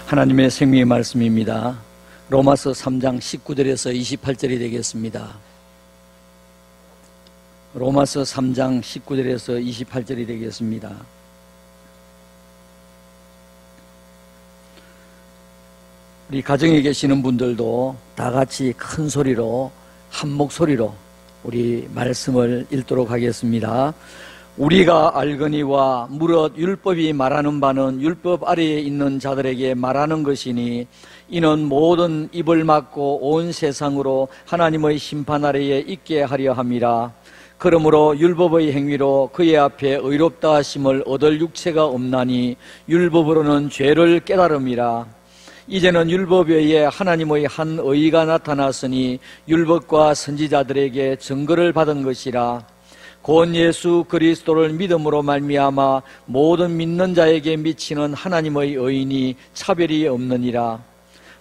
하나님의 생명의 말씀입니다. 로마서 3장 19절에서 28절이 되겠습니다. 로마서 3장 19절에서 28절이 되겠습니다. 우리 가정에 계시는 분들도 다 같이 큰 소리로 한 목소리로 우리 말씀을 읽도록 하겠습니다. 우리가 알거니와 무릇 율법이 말하는 바는 율법 아래에 있는 자들에게 말하는 것이니 이는 모든 입을 막고 온 세상으로 하나님의 심판 아래에 있게 하려 함이라. 그러므로 율법의 행위로 그의 앞에 의롭다 하심을 얻을 육체가 없나니 율법으로는 죄를 깨달음이라. 이제는 율법 외에 하나님의 한 의가 나타났으니 율법과 선지자들에게 증거를 받은 것이라. 곧 예수 그리스도를 믿음으로 말미암아 모든 믿는 자에게 미치는 하나님의 의인이 차별이 없느니라.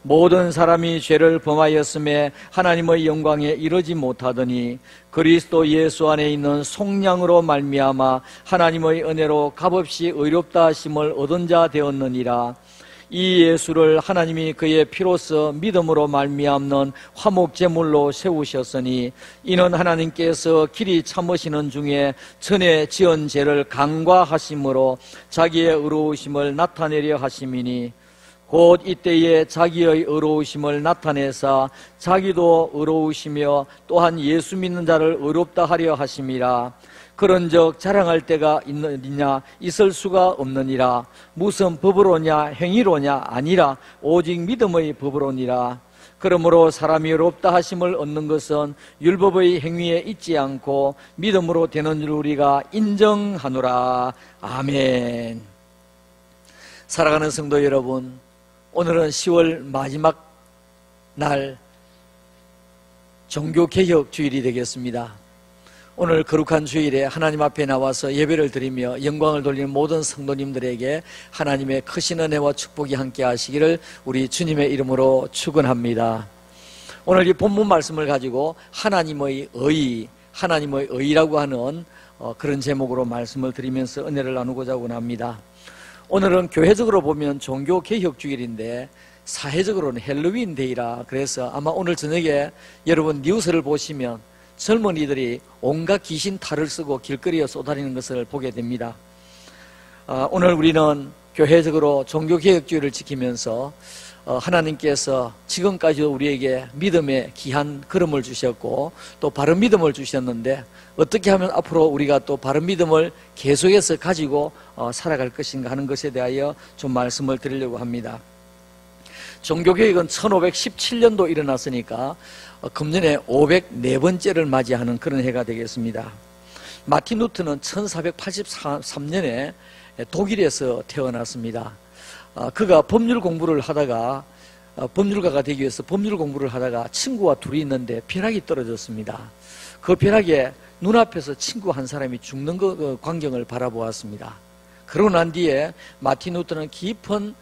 모든 사람이 죄를 범하였음에 하나님의 영광에 이르지 못하더니 그리스도 예수 안에 있는 속량으로 말미암아 하나님의 은혜로 값없이 의롭다 하심을 얻은 자 되었느니라. 이 예수를 하나님이 그의 피로써 믿음으로 말미암는 화목제물로 세우셨으니 이는 하나님께서 길이 참으시는 중에 전에 지은 죄를 간과하심으로 자기의 의로우심을 나타내려 하심이니 곧 이때에 자기의 의로우심을 나타내사 자기도 의로우시며 또한 예수 믿는 자를 의롭다 하려 하심이라. 그런즉 자랑할 때가 있느냐 있을 수가 없느니라. 무슨 법으로냐 행위로냐 아니라 오직 믿음의 법으로니라. 그러므로 사람이 의롭다 하심을 얻는 것은 율법의 행위에 있지 않고 믿음으로 되는 줄 우리가 인정하노라. 아멘. 사랑하는 성도 여러분, 오늘은 10월 마지막 날 종교개혁 주일이 되겠습니다. 오늘 거룩한 주일에 하나님 앞에 나와서 예배를 드리며 영광을 돌리는 모든 성도님들에게 하나님의 크신 은혜와 축복이 함께 하시기를 우리 주님의 이름으로 축원합니다. 오늘 이 본문 말씀을 가지고 하나님의 의라고 하는 그런 제목으로 말씀을 드리면서 은혜를 나누고자 합니다. 오늘은 교회적으로 보면 종교개혁주일인데 사회적으로는 헬로윈 데이라. 그래서 아마 오늘 저녁에 여러분 뉴스를 보시면 젊은이들이 온갖 귀신 탈을 쓰고 길거리에 쏘다니는 것을 보게 됩니다. 오늘 우리는 교회적으로 종교개혁주의를 지키면서 하나님께서 지금까지도 우리에게 믿음의 귀한 걸음을 주셨고 또 바른 믿음을 주셨는데 어떻게 하면 앞으로 우리가 또 바른 믿음을 계속해서 가지고 살아갈 것인가 하는 것에 대하여 좀 말씀을 드리려고 합니다. 종교개혁은 1517년도 일어났으니까 금년에 504번째를 맞이하는 그런 해가 되겠습니다. 마틴 루터는 1483년에 독일에서 태어났습니다. 그가 법률 공부를 하다가 법률가가 되기 위해서 법률 공부를 하다가 친구와 둘이 있는데 벼락이 떨어졌습니다. 그 벼락에 눈앞에서 친구 한 사람이 죽는 그 광경을 바라보았습니다. 그러고 난 뒤에 마틴 루터는 깊은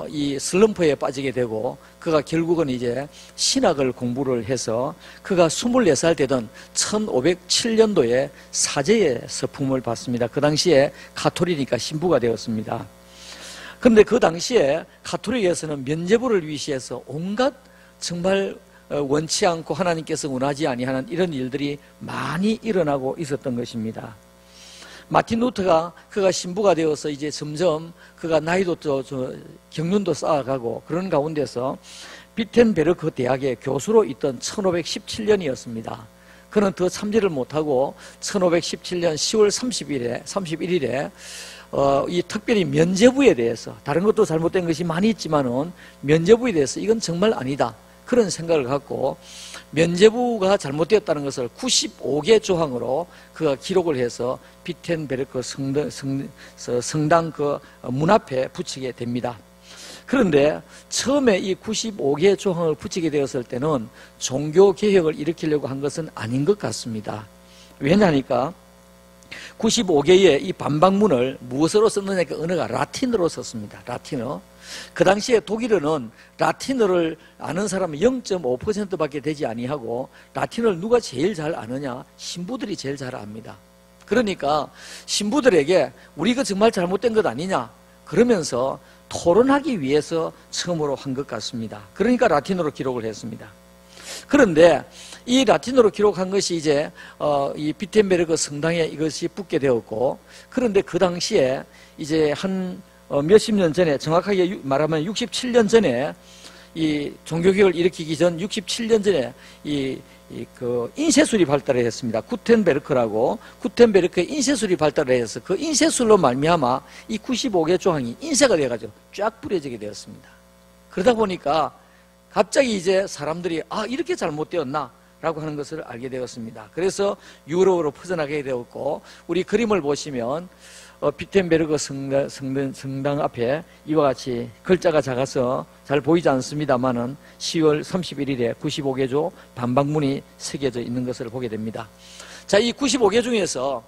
이 슬럼프에 빠지게 되고 그가 결국은 이제 신학을 공부를 해서 그가 24살 되던 1507년도에 사제의 서품을 받습니다. 그 당시에 가톨릭이니까 신부가 되었습니다. 그런데 그 당시에 가톨릭에서는 면죄부를 위시해서 온갖 정말 원치 않고 하나님께서 원하지 아니하는 이런 일들이 많이 일어나고 있었던 것입니다. 마틴 루터가 그가 신부가 되어서 이제 점점 그가 나이도 경륜도 쌓아가고 그런 가운데서 비텐베르크 대학의 교수로 있던 1517년이었습니다. 그는 더 참지를 못하고 1517년 10월 31일에 이 특별히 면죄부에 대해서 다른 것도 잘못된 것이 많이 있지만은 면죄부에 대해서 이건 정말 아니다 그런 생각을 갖고 면죄부가 잘못되었다는 것을 95개 조항으로 그가 기록을 해서 비텐베르크 성당 그 문 앞에 붙이게 됩니다. 그런데 처음에 이 95개 조항을 붙이게 되었을 때는 종교개혁을 일으키려고 한 것은 아닌 것 같습니다. 왜냐하니까 95개의 이 반박문을 무엇으로 썼느냐 그 언어가 라틴어로 썼습니다. 라틴어. 그 당시에 독일어는 라틴어를 아는 사람은 0.5%밖에 되지 아니하고 라틴어를 누가 제일 잘 아느냐? 신부들이 제일 잘 압니다. 그러니까 신부들에게 우리가 정말 잘못된 것 아니냐? 그러면서 토론하기 위해서 처음으로 한 것 같습니다. 그러니까 라틴어로 기록을 했습니다. 그런데 이 라틴어로 기록한 것이 이제 이 비텐베르그 성당에 이것이 붙게 되었고, 그런데 그 당시에 이제 한 몇십 년 전에, 정확하게 말하면 67년 전에 이 종교개혁을 일으키기 전 67년 전에 그 인쇄술이 발달을 했습니다. 구텐베르크의 인쇄술이 발달을 해서 그 인쇄술로 말미암아 이 95개 조항이 인쇄가 돼가지고 쫙 뿌려지게 되었습니다. 그러다 보니까 갑자기 이제 사람들이 이렇게 잘못되었나? 라고 하는 것을 알게 되었습니다. 그래서 유럽으로 퍼져나가게 되었고, 우리 그림을 보시면 비텐베르그 성당 앞에 이와 같이 글자가 작아서 잘 보이지 않습니다만은 10월 31일에 95개조 반박문이 새겨져 있는 것을 보게 됩니다. 자, 이 95개 중에서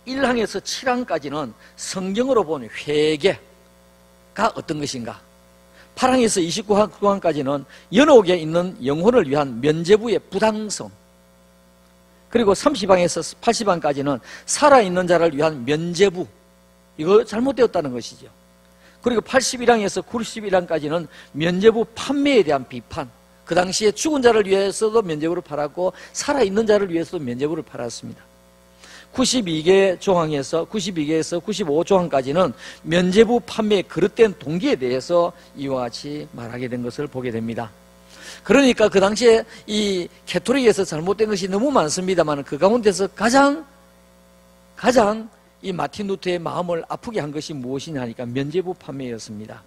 1항에서 7항까지는 성경으로 본 회개가 어떤 것인가, 8항에서 29항까지는 연옥에 있는 영혼을 위한 면죄부의 부당성, 그리고 30항에서 80항까지는 살아있는 자를 위한 면죄부, 이거 잘못되었다는 것이죠. 그리고 81항에서 91항까지는 면죄부 판매에 대한 비판, 그 당시에 죽은 자를 위해서도 면죄부를 팔았고 살아있는 자를 위해서도 면죄부를 팔았습니다. 92개 조항에서 95조항까지는 면죄부 판매의 그릇된 동기에 대해서 이와 같이 말하게 된 것을 보게 됩니다. 그러니까 그 당시에 이 캐토릭에서 잘못된 것이 너무 많습니다만 그 가운데서 가장 이 마틴 루터의 마음을 아프게 한 것이 무엇이냐 하니까 면죄부 판매였습니다.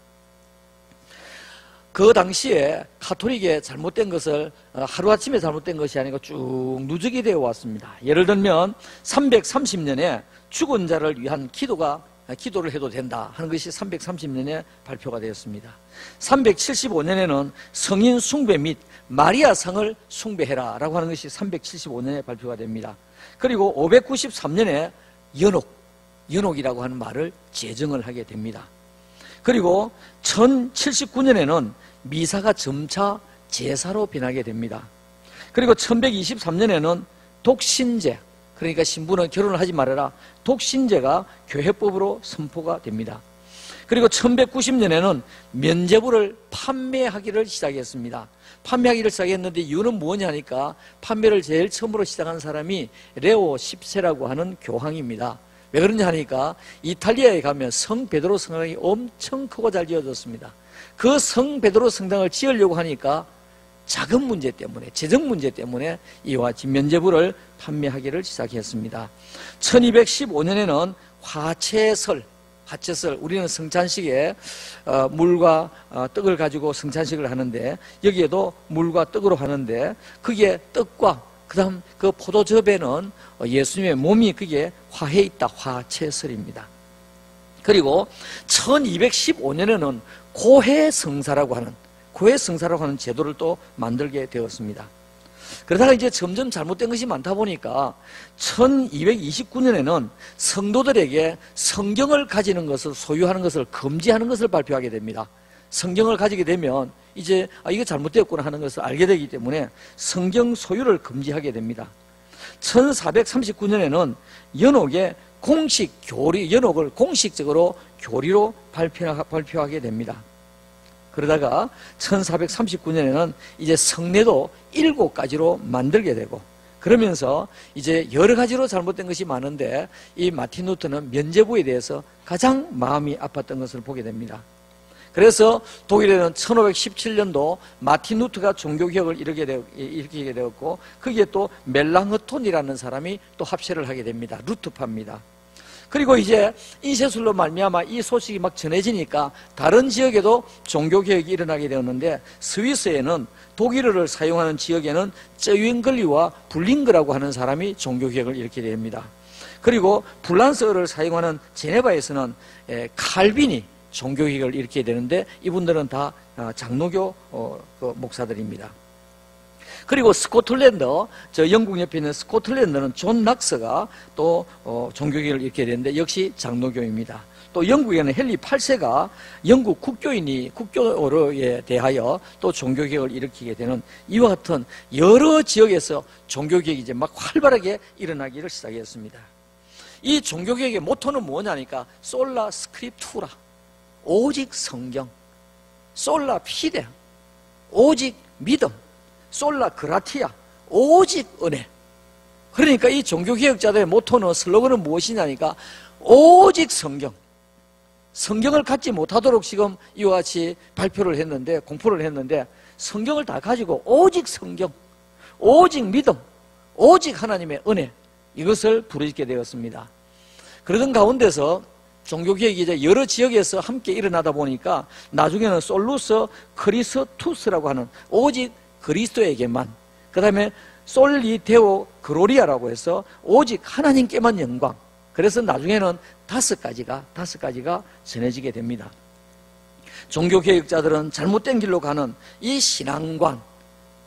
그 당시에 가톨릭의 잘못된 것을 하루아침에 잘못된 것이 아니고 쭉 누적이 되어 왔습니다. 예를 들면 330년에 죽은 자를 위한 기도를 해도 된다 하는 것이 330년에 발표가 되었습니다. 375년에는 성인 숭배 및 마리아상을 숭배해라 라고 하는 것이 375년에 발표가 됩니다. 그리고 593년에 연옥이라고 하는 말을 제정을 하게 됩니다. 그리고 1079년에는 미사가 점차 제사로 변하게 됩니다. 그리고 1123년에는 독신제, 그러니까 신부는 결혼을 하지 말아라, 독신제가 교회법으로 선포가 됩니다. 그리고 1190년에는 면죄부를 판매하기를 시작했습니다. 판매하기를 시작했는데 이유는 뭐냐 하니까 판매를 제일 처음으로 시작한 사람이 레오 10세라고 하는 교황입니다. 왜 그러냐 하니까 이탈리아에 가면 성 베드로 성당이 엄청 크고 잘 지어졌습니다. 그 성 베드로 성당을 지으려고 하니까 자금 문제 때문에, 재정 문제 때문에 이와 같이 면죄부를 판매하기를 시작했습니다. 1215년에는 화채설, 우리는 성찬식에 물과 떡을 가지고 성찬식을 하는데 여기에도 물과 떡으로 하는데 거기에 떡과 그다음 그 포도즙에는 예수님의 몸이 그게 화해 있다, 화채설입니다. 그리고 1215년에는 고해성사라고 하는 제도를 또 만들게 되었습니다. 그러다가 이제 점점 잘못된 것이 많다 보니까 1229년에는 성도들에게 성경을 가지는 것을, 소유하는 것을 금지하는 것을 발표하게 됩니다. 성경을 가지게 되면 이제 이거 잘못되었구나 하는 것을 알게 되기 때문에 성경 소유를 금지하게 됩니다. 1439년에는 연옥을 공식적으로 교리로 발표하게 됩니다. 그러다가 1439년에는 이제 성례도 7가지로 만들게 되고, 그러면서 이제 여러 가지로 잘못된 것이 많은데 이 마틴 루터는 면죄부에 대해서 가장 마음이 아팠던 것을 보게 됩니다. 그래서 독일에는 1517년도 마틴 루터가 종교개혁을 일으키게 되었고, 거기에 또 멜랑흐톤이라는 사람이 또 합세를 하게 됩니다. 루터파입니다. 그리고 이제 인쇄술로 말미암아 이 소식이 막 전해지니까 다른 지역에도 종교개혁이 일어나게 되었는데, 스위스에는 독일어를 사용하는 지역에는 쩌윙글리와 불링그라고 하는 사람이 종교개혁을 일으키게 됩니다. 그리고 프랑스어를 사용하는 제네바에서는 칼빈이 종교개혁을 일으키게 되는데 이분들은 다 장로교 목사들입니다. 그리고 스코틀랜드, 영국 옆에 있는 스코틀랜드는 존 낙서가 또 종교개혁을 일으키게 되는데 역시 장로교입니다. 또 영국에는 헨리 8세가 영국 국교에 대하여 또 종교개혁을 일으키게 되는 이와 같은 여러 지역에서 종교개혁이 이제 막 활발하게 일어나기를 시작했습니다. 이 종교개혁의 모토는 뭐냐니까 솔라 스크립투라, 오직 성경, 솔라 피데, 오직 믿음, 솔라 그라티아, 오직 은혜. 그러니까 이 종교개혁자들의 모토는, 슬로건은 무엇이냐니까 오직 성경. 성경을 갖지 못하도록 지금 이와 같이 발표를 했는데, 공포를 했는데, 성경을 다 가지고 오직 성경, 오직 믿음, 오직 하나님의 은혜, 이것을 부르짖게 되었습니다. 그러던 가운데서 종교개혁이 이제 여러 지역에서 함께 일어나다 보니까 나중에는 솔루스 크리스투스라고 하는 오직 그리스도에게만, 그 다음에 솔리 데오 그로리아라고 해서 오직 하나님께만 영광. 그래서 나중에는 다섯 가지가 전해지게 됩니다. 종교개혁자들은 잘못된 길로 가는 이 신앙관,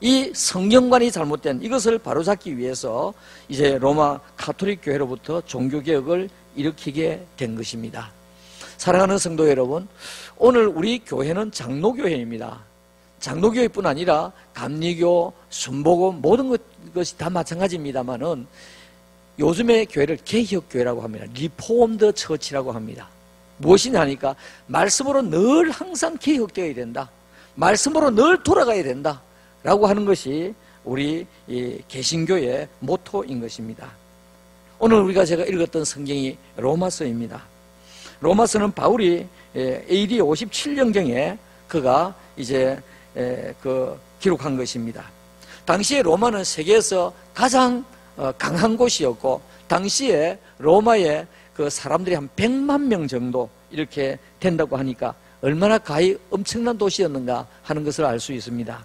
이 성경관이 잘못된 이것을 바로잡기 위해서 이제 로마 가톨릭 교회로부터 종교개혁을 일으키게 된 것입니다. 사랑하는 성도 여러분, 오늘 우리 교회는 장로교회입니다. 장로교회뿐 아니라 감리교, 순복음 모든 것이 다 마찬가지입니다만은 요즘의 교회를 개혁교회라고 합니다. 리포엄드 처치라고 합니다. 무엇이냐 하니까 말씀으로 늘 항상 개혁되어야 된다, 말씀으로 늘 돌아가야 된다 라고 하는 것이 우리 이 개신교의 모토인 것입니다. 오늘 우리가 제가 읽었던 성경이 로마서입니다. 로마서는 바울이 AD 57년경에 그가 이제 기록한 것입니다. 당시에 로마는 세계에서 가장 강한 곳이었고, 당시에 로마의 그 사람들이 한 100만 명 정도 이렇게 된다고 하니까 얼마나 가히 엄청난 도시였는가 하는 것을 알 수 있습니다.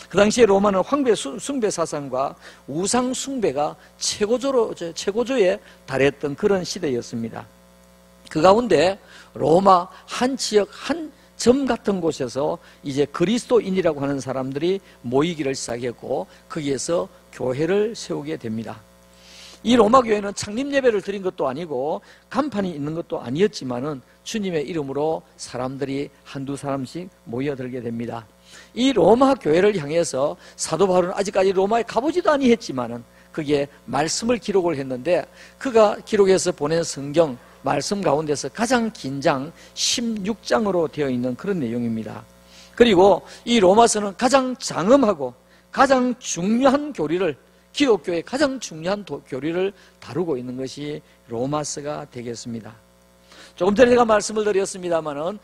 그 당시에 로마는 황배 숭배 사상과 우상 숭배가 최고조에 달했던 그런 시대였습니다. 그 가운데 로마 한 지역 한 점 같은 곳에서 이제 그리스도인이라고 하는 사람들이 모이기를 시작했고, 거기에서 교회를 세우게 됩니다. 이 로마 교회는 창립 예배를 드린 것도 아니고 간판이 있는 것도 아니었지만은 주님의 이름으로 사람들이 한두 사람씩 모여들게 됩니다. 이 로마 교회를 향해서 사도 바울은 아직까지 로마에 가보지도 아니했지만은 거기에 말씀을 기록을 했는데, 그가 기록해서 보낸 성경 말씀 가운데서 가장 긴 장 16장으로 되어 있는 그런 내용입니다. 그리고 이 로마서는 가장 장엄하고 가장 중요한 교리를, 기독교의 가장 중요한 교리를 다루고 있는 것이 로마서가 되겠습니다. 조금 전에 제가 말씀을 드렸습니다마는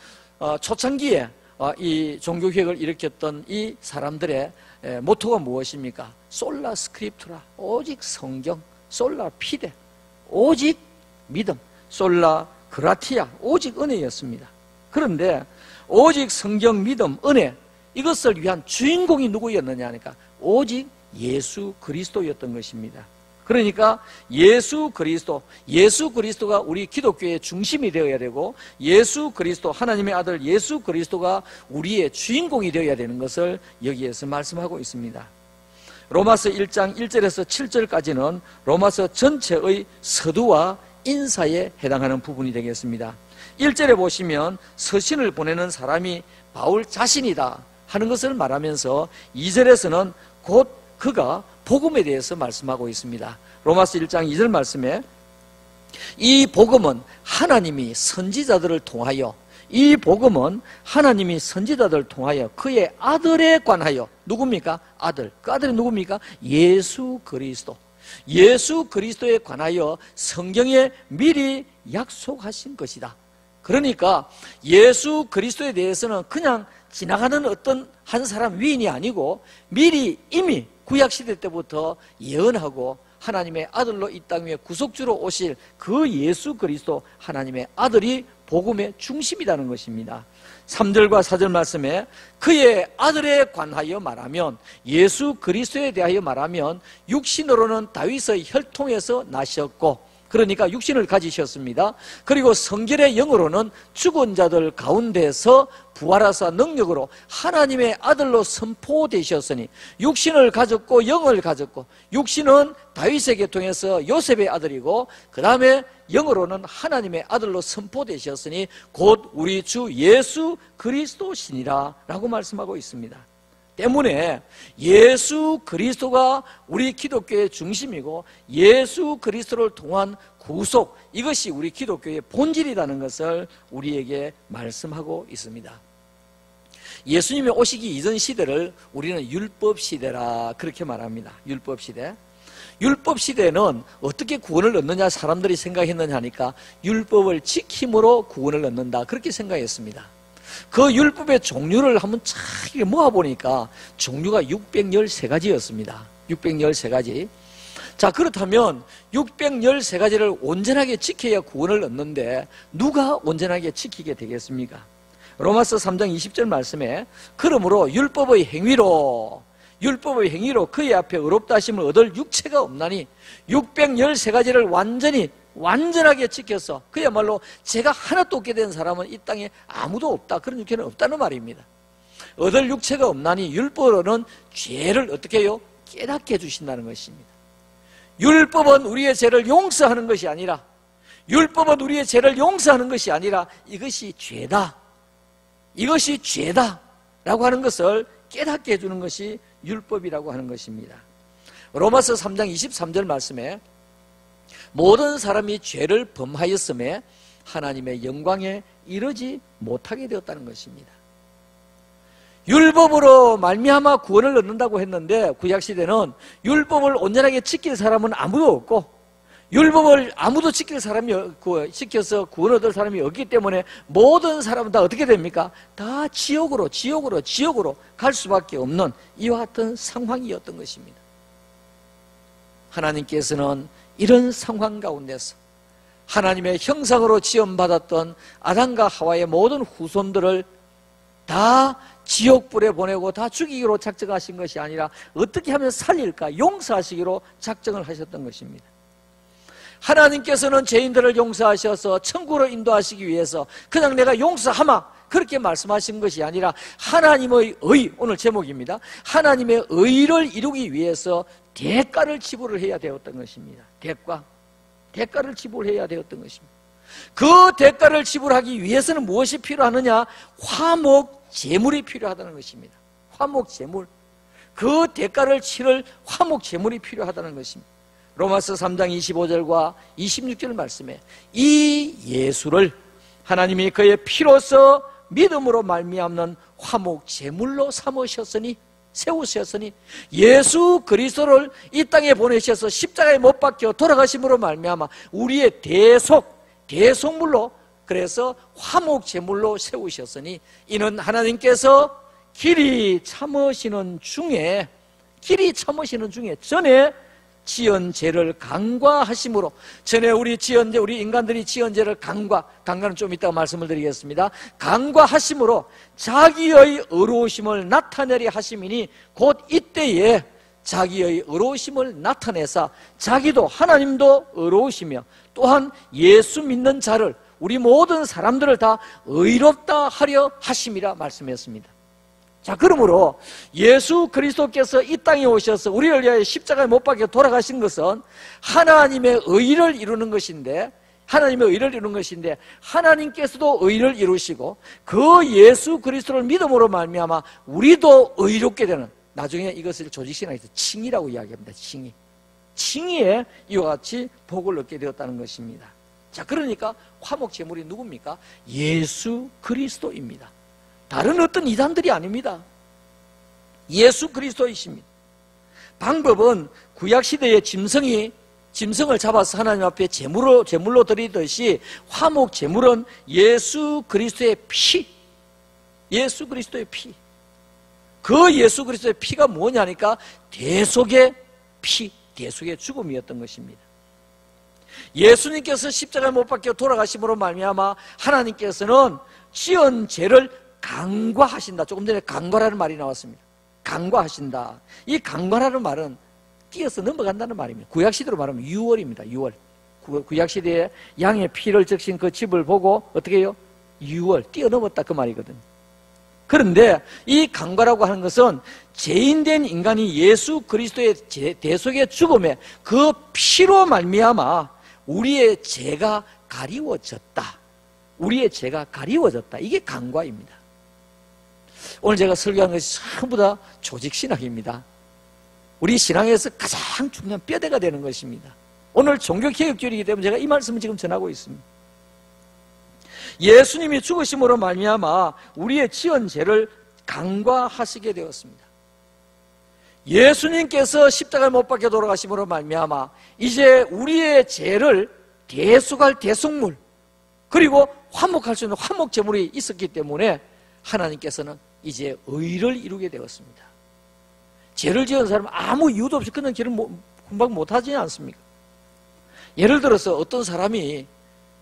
초창기에 이 종교개혁을 일으켰던 이 사람들의 모토가 무엇입니까? 솔라 스크립투라, 오직 성경, 솔라 피데, 오직 믿음, 솔라 그라티아, 오직 은혜였습니다. 그런데 오직 성경, 믿음, 은혜, 이것을 위한 주인공이 누구였느냐 하니까 오직 예수 그리스도였던 것입니다. 그러니까 예수 그리스도가 우리 기독교의 중심이 되어야 되고, 예수 그리스도, 하나님의 아들 예수 그리스도가 우리의 주인공이 되어야 되는 것을 여기에서 말씀하고 있습니다. 로마서 1장 1절에서 7절까지는 로마서 전체의 서두와 인사에 해당하는 부분이 되겠습니다. 1절에 보시면 서신을 보내는 사람이 바울 자신이다 하는 것을 말하면서 2절에서는 곧 그가 복음에 대해서 말씀하고 있습니다. 로마서 1장 2절 말씀에 이 복음은 하나님이 선지자들을 통하여, 이 복음은 하나님이 선지자들을 통하여 그의 아들에 관하여, 누굽니까? 아들. 그 아들이 누굽니까? 예수 그리스도. 예수 그리스도에 관하여 성경에 미리 약속하신 것이다. 그러니까 예수 그리스도에 대해서는 그냥 지나가는 어떤 한 사람 위인이 아니고 미리 이미 구약시대 때부터 예언하고 하나님의 아들로 이 땅 위에 구속주로 오실 그 예수 그리스도, 하나님의 아들이 복음의 중심이라는 것입니다. 3절과 4절 말씀에 그의 아들에 관하여 말하면, 예수 그리스도에 대하여 말하면 육신으로는 다윗의 혈통에서 나셨고, 그러니까 육신을 가지셨습니다. 그리고 성결의 영으로는 죽은 자들 가운데서 부활하사 능력으로 하나님의 아들로 선포되셨으니, 육신을 가졌고 영을 가졌고, 육신은 다윗의 계통에서 요셉의 아들이고 그 다음에 영으로는 하나님의 아들로 선포되셨으니 곧 우리 주 예수 그리스도시니라 라고 말씀하고 있습니다. 때문에 예수 그리스도가 우리 기독교의 중심이고 예수 그리스도를 통한 구속, 이것이 우리 기독교의 본질이라는 것을 우리에게 말씀하고 있습니다. 예수님이 오시기 이전 시대를 우리는 율법 시대라 그렇게 말합니다. 율법 시대. 율법 시대는 어떻게 구원을 얻느냐 사람들이 생각했느냐 하니까 율법을 지킴으로 구원을 얻는다 그렇게 생각했습니다. 그 율법의 종류를 한번 쫙 모아보니까 종류가 613가지였습니다. 613가지. 자, 그렇다면 613가지를 온전하게 지켜야 구원을 얻는데 누가 온전하게 지키게 되겠습니까? 로마서 3장 20절 말씀에 그러므로 율법의 행위로 그의 앞에 의롭다 하심을 얻을 육체가 없나니 613가지를 완전하게 지켜서 그야말로 죄가 하나도 없게 된 사람은 이 땅에 아무도 없다. 그런 육체는 없다는 말입니다. 얻을 육체가 없나니 율법으로는 죄를 어떻게 해요? 깨닫게 해주신다는 것입니다. 율법은 우리의 죄를 용서하는 것이 아니라 이것이 죄다 라고 하는 것을 깨닫게 해주는 것이 율법이라고 하는 것입니다. 로마서 3장 23절 말씀에 모든 사람이 죄를 범하였음에 하나님의 영광에 이르지 못하게 되었다는 것입니다. 율법으로 말미암아 구원을 얻는다고 했는데 구약시대는 율법을 온전하게 지킬 사람은 아무도 없고 율법을 아무도 지켜서 구원 얻을 사람이 없기 때문에 모든 사람은 다 어떻게 됩니까? 다 지옥으로 갈 수밖에 없는 이와 같은 상황이었던 것입니다. 하나님께서는 이런 상황 가운데서 하나님의 형상으로 지음받았던 아담과 하와의 모든 후손들을 다 지옥불에 보내고 다 죽이기로 작정하신 것이 아니라 어떻게 하면 살릴까 용서하시기로 작정을 하셨던 것입니다. 하나님께서는 죄인들을 용서하셔서 천국으로 인도하시기 위해서 그냥 내가 용서하마 그렇게 말씀하신 것이 아니라 하나님의 의, 오늘 제목입니다. 하나님의 의를 이루기 위해서 대가를 지불을 해야 되었던 것입니다. 대가를 지불해야 되었던 것입니다. 그 대가를 지불하기 위해서는 무엇이 필요하느냐? 화목 제물이 필요하다는 것입니다. 화목 제물. 그 대가를 치를 화목 제물이 필요하다는 것입니다. 로마서 3장 25절과 26절 말씀에 이 예수를 하나님이 그의 피로서 믿음으로 말미암는 화목 제물로 세우셨으니 예수 그리스도를 이 땅에 보내셔서 십자가에 못 박혀 돌아가심으로 말미암아 우리의 대속물로 그래서 화목 제물로 세우셨으니 이는 하나님께서 길이 참으시는 중에 전에 지은 죄를 간과하심으로 전에 우리 인간들이 지은 죄를 간과는 좀 이따가 말씀을 드리겠습니다. 간과하심으로 자기의 의로우심을 나타내려 하심이니 곧 이때에 자기의 의로우심을 나타내사 자기도 하나님도 의로우시며 또한 예수 믿는 자를 우리 모든 사람들을 다 의롭다 하려 하심이라 말씀했습니다. 자, 그러므로 예수 그리스도께서 이 땅에 오셔서 우리를 위하여 십자가에 못 박혀 돌아가신 것은 하나님의 의를 이루는 것인데 하나님께서도 의를 이루시고 그 예수 그리스도를 믿음으로 말미암아 우리도 의롭게 되는, 나중에 이것을 조직신학에서 칭의라고 이야기합니다. 칭의에 이와 같이 복을 얻게 되었다는 것입니다. 자, 그러니까 화목 제물이 누굽니까? 예수 그리스도입니다. 다른 어떤 이단들이 아닙니다. 예수 그리스도이십니다. 방법은 구약시대의 짐승을 잡아서 하나님 앞에 제물로 드리듯이 화목 제물은 예수 그리스도의 피. 그 예수 그리스도의 피가 뭐냐니까 대속의 피, 대속의 죽음이었던 것입니다. 예수님께서 십자가에 못 박혀 돌아가심으로 말미암아 하나님께서는 지은 죄를 간과하신다. 조금 전에 간과라는 말이 나왔습니다. 간과하신다. 이 간과라는 말은 뛰어서 넘어간다는 말입니다. 구약시대로 말하면 유월입니다. 유월. 구약시대에 양의 피를 적신 그 집을 보고 어떻게 해요? 유월, 뛰어넘었다 그 말이거든요. 그런데 이 간과라고 하는 것은 죄인된 인간이 예수 그리스도의 대속의 죽음에 그 피로 말미암아 우리의 죄가 가리워졌다. 이게 간과입니다. 오늘 제가 설교한 것이 전부 다 조직신학입니다. 우리 신앙에서 가장 중요한 뼈대가 되는 것입니다. 오늘 종교개혁주의이기 때문에 제가 이 말씀을 지금 전하고 있습니다. 예수님이 죽으심으로 말미암아 우리의 지은 죄를 간과하시게 되었습니다. 예수님께서 십자가에 못 박혀 돌아가심으로 말미암아 이제 우리의 죄를 대속할 대속물, 그리고 화목할 수 있는 화목제물이 있었기 때문에 하나님께서는 이제 의를 이루게 되었습니다. 죄를 지은 사람은 아무 이유도 없이 그냥 죄를 금방 못하지 않습니까? 예를 들어서 어떤 사람이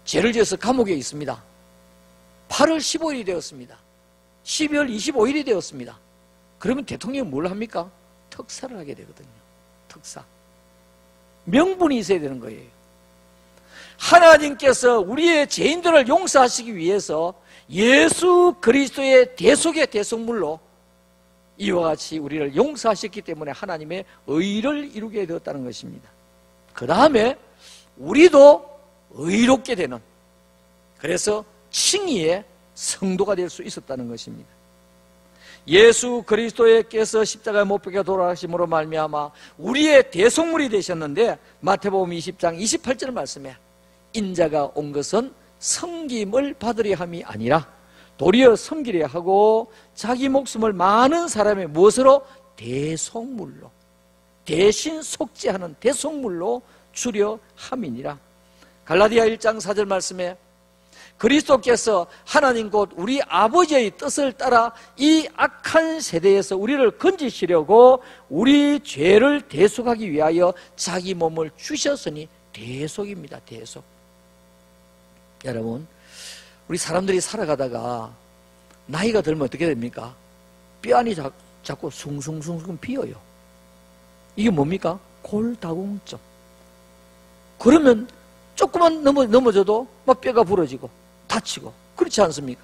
죄를 지어서 감옥에 있습니다. 8월 15일이 되었습니다. 12월 25일이 되었습니다. 그러면 대통령이 뭘 합니까? 특사를 하게 되거든요. 특사. 명분이 있어야 되는 거예요. 하나님께서 우리의 죄인들을 용서하시기 위해서 예수 그리스도의 대속의 대속물로 이와 같이 우리를 용서하셨기 때문에 하나님의 의를 이루게 되었다는 것입니다. 그 다음에 우리도 의롭게 되는, 그래서 칭의의 성도가 될 수 있었다는 것입니다. 예수 그리스도께서 십자가에 못 박혀 돌아가심으로 말미암아 우리의 대속물이 되셨는데, 마태복음 20장 28절 말씀에 인자가 온 것은 섬김을 받으려 함이 아니라 도리어 섬기려 하고 자기 목숨을 많은 사람의 무엇으로? 대속물로, 대신 속죄하는 대속물로 주려 함이니라. 갈라디아 1장 4절 말씀에 그리스도께서 하나님 곧 우리 아버지의 뜻을 따라 이 악한 세대에서 우리를 건지시려고 우리 죄를 대속하기 위하여 자기 몸을 주셨으니 대속입니다. 대속. 여러분, 우리 사람들이 살아가다가 나이가 들면 어떻게 됩니까? 뼈안이 자꾸 숭숭숭숭 비어요. 이게 뭡니까? 골다공증. 그러면 조금만 넘어져도 막 뼈가 부러지고 다치고, 그렇지 않습니까?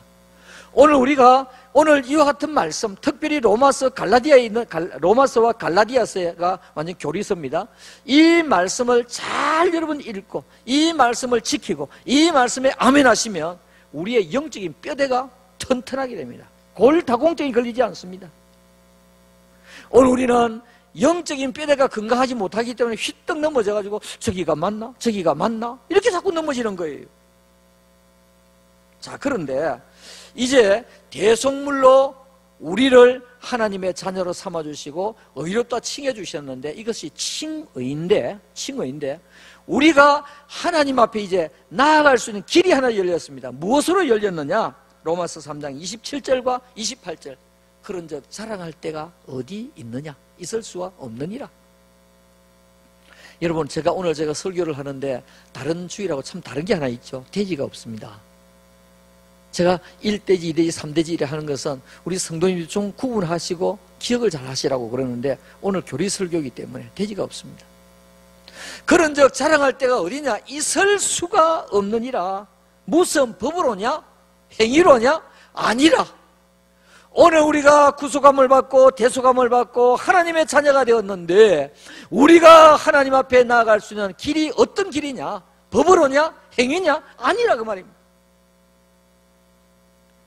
오늘 이와 같은 말씀, 특별히 갈라디아에 있는 로마서와 갈라디아서가 완전 교리서입니다. 이 말씀을 잘 여러분 읽고 이 말씀을 지키고 이 말씀에 아멘 하시면 우리의 영적인 뼈대가 튼튼하게 됩니다. 골다공증이 걸리지 않습니다. 오늘 우리는 영적인 뼈대가 건강하지 못하기 때문에 휘떡 넘어져가지고 저기가 맞나? 저기가 맞나? 이렇게 자꾸 넘어지는 거예요. 자, 그런데 이제 대속물로 우리를 하나님의 자녀로 삼아주시고 의롭다 칭해주셨는데, 이것이 칭의인데 우리가 하나님 앞에 이제 나아갈 수 있는 길이 하나 열렸습니다. 무엇으로 열렸느냐? 로마서 3장 27절과 28절. 그런즉 자랑할 때가 어디 있느냐? 있을 수가 없느니라. 여러분, 제가 설교를 하는데 다른 주일하고 참 다른 게 하나 있죠. 돼지가 없습니다. 제가 1대지, 2대지, 3대지 이래 하는 것은 우리 성도님들 좀 구분하시고 기억을 잘 하시라고 그러는데, 오늘 교리 설교이기 때문에 돼지가 없습니다. 그런즉 자랑할 때가 어디냐? 있을 수가 없느니라. 무슨 법으로냐? 행위로냐? 아니라. 오늘 우리가 구속함을 받고 대속함을 받고 하나님의 자녀가 되었는데, 우리가 하나님 앞에 나아갈 수 있는 길이 어떤 길이냐? 법으로냐? 행위냐? 아니라 그 말입니다.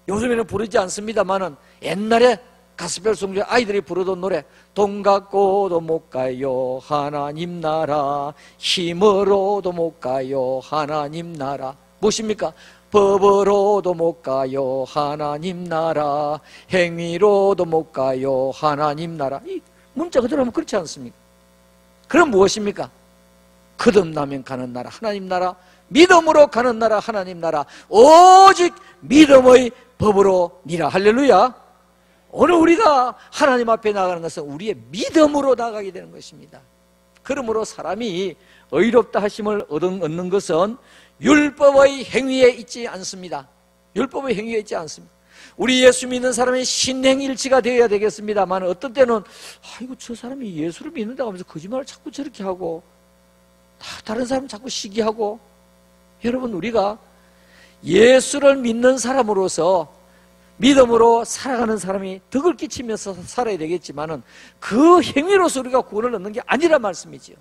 요즘에는 부르지 않습니다만은 옛날에 가스펠 성도의 아이들이 부르던 노래, 돈 갖고도 못 가요 하나님 나라, 힘으로도 못 가요 하나님 나라. 무엇입니까? 법으로도 못 가요 하나님 나라, 행위로도 못 가요 하나님 나라. 이 문자 그대로 하면 그렇지 않습니까? 그럼 무엇입니까? 거듭나면 가는 나라 하나님 나라, 믿음으로 가는 나라 하나님 나라, 오직 믿음의 법으로 니라. 할렐루야. 오늘 우리가 하나님 앞에 나가는 것은 우리의 믿음으로 나가게 되는 것입니다. 그러므로 사람이 의롭다 하심을 얻는 것은 율법의 행위에 있지 않습니다. 율법의 행위에 있지 않습니다. 우리 예수 믿는 사람이 신행일치가 되어야 되겠습니다만, 어떤 때는 아이고 저 사람이 예수를 믿는다고 하면서 거짓말을 자꾸 저렇게 하고 다른 사람 자꾸 시기하고. 여러분, 우리가 예수를 믿는 사람으로서 믿음으로 살아가는 사람이 덕을 끼치면서 살아야 되겠지만은 그 행위로서 우리가 구원을 얻는 게 아니란 말씀이지요.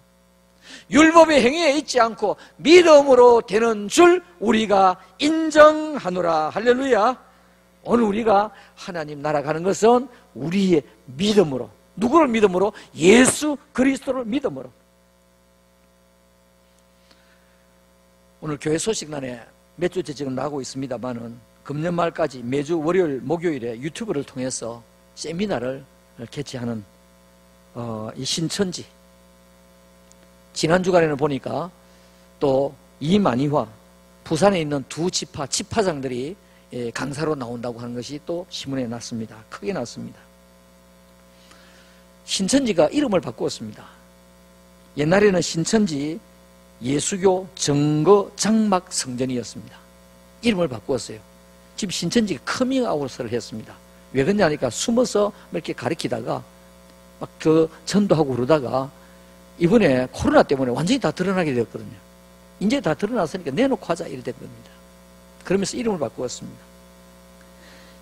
율법의 행위에 있지 않고 믿음으로 되는 줄 우리가 인정하노라. 할렐루야. 오늘 우리가 하나님 나라 가는 것은 우리의 믿음으로, 누구를 믿음으로? 예수 그리스도를 믿음으로. 오늘 교회 소식란에 몇 주째 지금 나오고 있습니다만은 금년 말까지 매주 월요일, 목요일에 유튜브를 통해서 세미나를 개최하는 이 신천지, 지난 주간에는 보니까 또 이만희와 부산에 있는 두 지파장들이 강사로 나온다고 하는 것이 또 신문에 났습니다. 크게 났습니다. 신천지가 이름을 바꾸었습니다. 옛날에는 신천지 예수교 정거 장막 성전이었습니다. 이름을 바꾸었어요. 지금 신천지가 커밍아웃을 했습니다. 왜 그러냐니까 숨어서 이렇게 가리키다가 막 그 전도하고 그러다가 이번에 코로나 때문에 완전히 다 드러나게 되었거든요. 이제 다 드러났으니까 내놓고 하자 이래 된 겁니다. 그러면서 이름을 바꾸었습니다.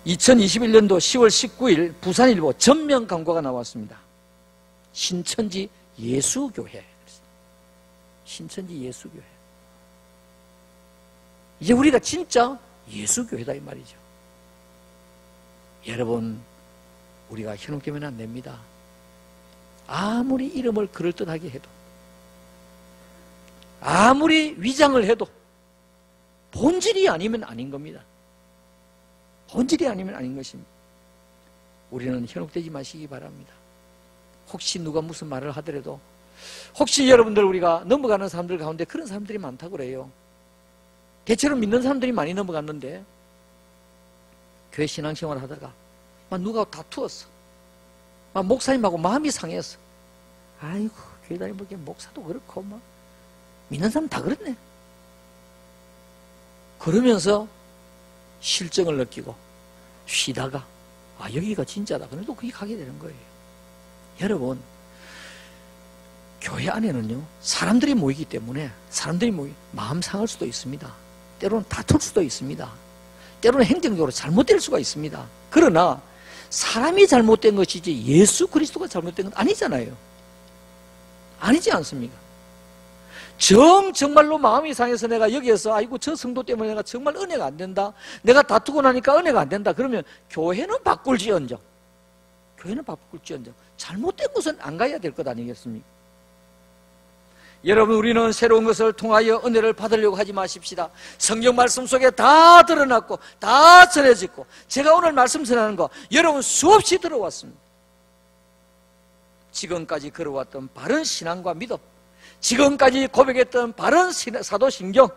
2021년도 10월 19일 부산일보 전면 광고가 나왔습니다. 신천지 예수교회. 신천지 예수교회. 이제 우리가 진짜 예수교회다 이 말이죠. 여러분, 우리가 현혹되면 안 됩니다. 아무리 이름을 그럴듯하게 해도, 아무리 위장을 해도 본질이 아니면 아닌 겁니다. 본질이 아니면 아닌 것입니다. 우리는 현혹되지 마시기 바랍니다. 혹시 누가 무슨 말을 하더라도, 혹시 여러분들 우리가 넘어가는 사람들 가운데 그런 사람들이 많다고 그래요. 대체로 믿는 사람들이 많이 넘어갔는데 교회 신앙생활 하다가 막 누가 다투었어. 막 목사님하고 마음이 상했어. 아이고, 교회 다니면 목사도 그렇고 막 믿는 사람 다 그렇네. 그러면서 실정을 느끼고 쉬다가 여기가 진짜다. 그래도 거기 가게 되는 거예요. 여러분, 교회 안에는요, 사람들이 모이기 때문에 마음 상할 수도 있습니다. 때로는 다툴 수도 있습니다. 때로는 행정적으로 잘못될 수가 있습니다. 그러나 사람이 잘못된 것이지 예수 그리스도가 잘못된 건 아니잖아요. 아니지 않습니까? 정말로 마음이 상해서 내가 여기에서 아이고 저 성도 때문에 내가 정말 은혜가 안 된다, 내가 다투고 나니까 은혜가 안 된다, 그러면 교회는 바꿀지언정 잘못된 것은 안 가야 될 것 아니겠습니까? 여러분, 우리는 새로운 것을 통하여 은혜를 받으려고 하지 마십시다. 성경 말씀 속에 다 드러났고 다 전해졌고, 제가 오늘 말씀 전하는 거 여러분 수없이 들어왔습니다. 지금까지 걸어왔던 바른 신앙과 믿음, 지금까지 고백했던 바른 사도신경,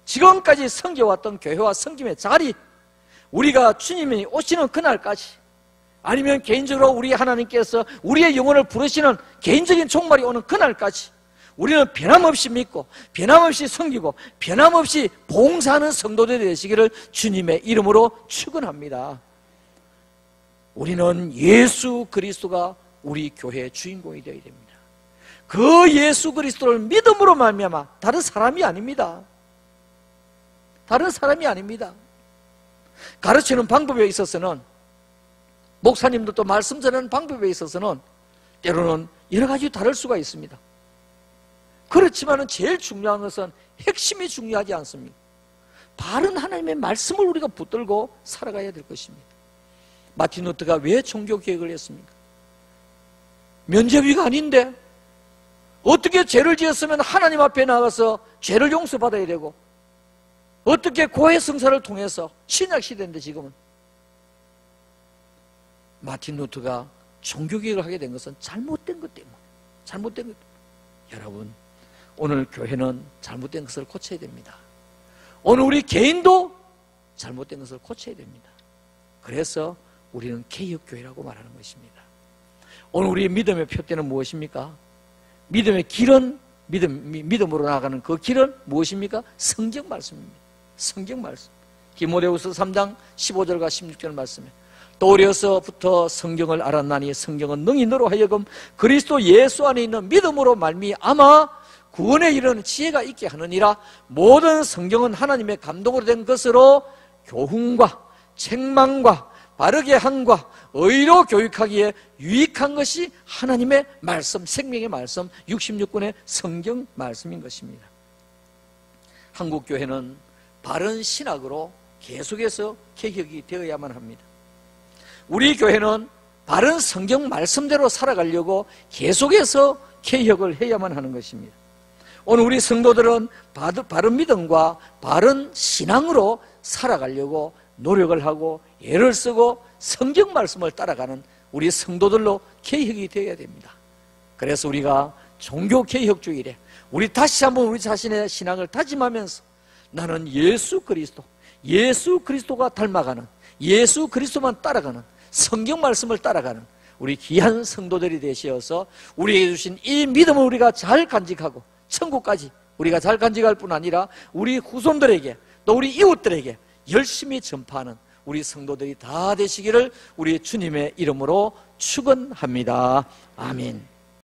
지금까지 섬겨왔던 교회와 섬김의 자리, 우리가 주님이 오시는 그날까지, 아니면 개인적으로 우리 하나님께서 우리의 영혼을 부르시는 개인적인 종말이 오는 그날까지 우리는 변함없이 믿고 변함없이 섬기고 변함없이 봉사하는 성도들이 되시기를 주님의 이름으로 축원합니다. 우리는 예수 그리스도가 우리 교회의 주인공이 되어야 됩니다. 그 예수 그리스도를 믿음으로 말미암아 다른 사람이 아닙니다. 다른 사람이 아닙니다. 가르치는 방법에 있어서는, 목사님들도 말씀 전하는 방법에 있어서는 때로는 여러 가지 다를 수가 있습니다. 그렇지만 제일 중요한 것은 핵심이 중요하지 않습니까? 바른 하나님의 말씀을 우리가 붙들고 살아가야 될 것입니다. 마틴 루터가 왜 종교 개혁을 했습니까? 면죄비가 아닌데 어떻게 죄를 지었으면 하나님 앞에 나가서 죄를 용서받아야 되고, 어떻게 고해 성사를 통해서, 신약 시대인데 지금은 마틴 루터가 종교개혁을 하게 된 것은 잘못된 것 때문에, 잘못된 것 때문에. 여러분, 오늘 교회는 잘못된 것을 고쳐야 됩니다. 오늘 우리 개인도 잘못된 것을 고쳐야 됩니다. 그래서 우리는 개혁교회라고 말하는 것입니다. 오늘 우리의 믿음의 표대는 무엇입니까? 믿음의 길은, 믿음으로 나아가는 그 길은 무엇입니까? 성경 말씀입니다. 성경 말씀. 디모데후서 3장 15절과 16절 말씀에, 또 어려서부터 성경을 알았나니 성경은 능히 너로 하여금 그리스도 예수 안에 있는 믿음으로 말미암아 구원에 이르는 지혜가 있게 하느니라. 모든 성경은 하나님의 감동으로 된 것으로 교훈과 책망과 바르게 함과 의로 교육하기에 유익한 것이 하나님의 말씀, 생명의 말씀, 66권의 성경 말씀인 것입니다. 한국교회는 바른 신학으로 계속해서 개혁이 되어야만 합니다. 우리 교회는 바른 성경 말씀대로 살아가려고 계속해서 개혁을 해야만 하는 것입니다. 오늘 우리 성도들은 바른 믿음과 바른 신앙으로 살아가려고 노력을 하고 애를 쓰고 성경 말씀을 따라가는 우리 성도들로 개혁이 되어야 됩니다. 그래서 우리가 종교개혁주일에 우리 다시 한번 우리 자신의 신앙을 다짐하면서 나는 예수 그리스도가 닮아가는, 예수 그리스도만 따라가는, 성경 말씀을 따라가는 우리 귀한 성도들이 되시어서 우리에게 주신 이 믿음을 우리가 잘 간직하고 천국까지 우리가 잘 간직할 뿐 아니라 우리 후손들에게 또 우리 이웃들에게 열심히 전파하는 우리 성도들이 다 되시기를 우리 주님의 이름으로 축원합니다. 아멘.